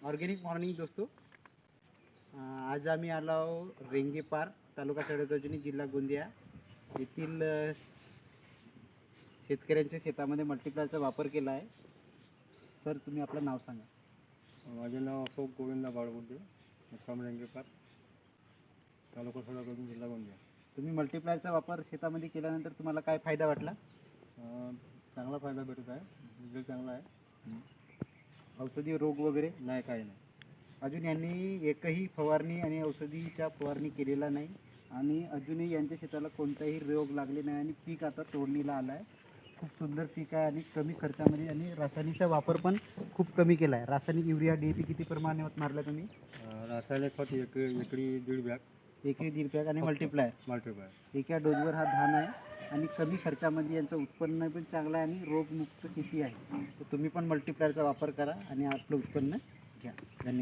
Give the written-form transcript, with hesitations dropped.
Organic morning दोस्तों, आज आम्ही आलो रेंगे पार तालुका सडगर्जनी जिल्हा गोंदिया येथील शेतकऱ्यांच्या शेतामध्ये मल्टीप्लायरचा वापर केला आहे. सर तुम्ही आपलं नाव सांगा. माझे नाव अशोक गोविंदा बाळगुंडे, मुक्काम रेंगे पार तालुका सडगर्जनी जिल्हा गोंदिया. तुम्ही मल्टीप्लायरचा वापर शेतामध्ये केल्यानंतर तुम्हाला काय फायदा वाटला? चांगला फायदा भेटत आहे, रिझल्ट चांगला आहे. औषधी रोग वगैरे नाही, काही नाही. अजून यांनी एकही फवारणी आणि औषधीच्या फवारणी केलेला नाही आणि अजूनही यांच्या शेताला कोणताही रोग लागले नाही आणि पीक आता तोडणीला आला आहे. खूप सुंदर पीक आहे आणि कमी खर्चामध्ये आणि रासायनिकचा वापर पण खूप कमी केला आहे. रासायनिक युरिया DAP किती प्रमाणात मारला तुम्ही? रासायनिक खत एकरी 1.5 बॅग, एकरी 1.5 बॅग आणि मल्टीप्लायर एका डोजवर हा धान आहे आणि कमी खर्चामध्ये यांचं उत्पन्न पण चांगलं आहे आणि रोगमुक्त शेती आहे. तर तुम्ही पण मल्टीप्लायरचा वापर करा आणि आपलं उत्पन्न घ्या. धन्यवाद.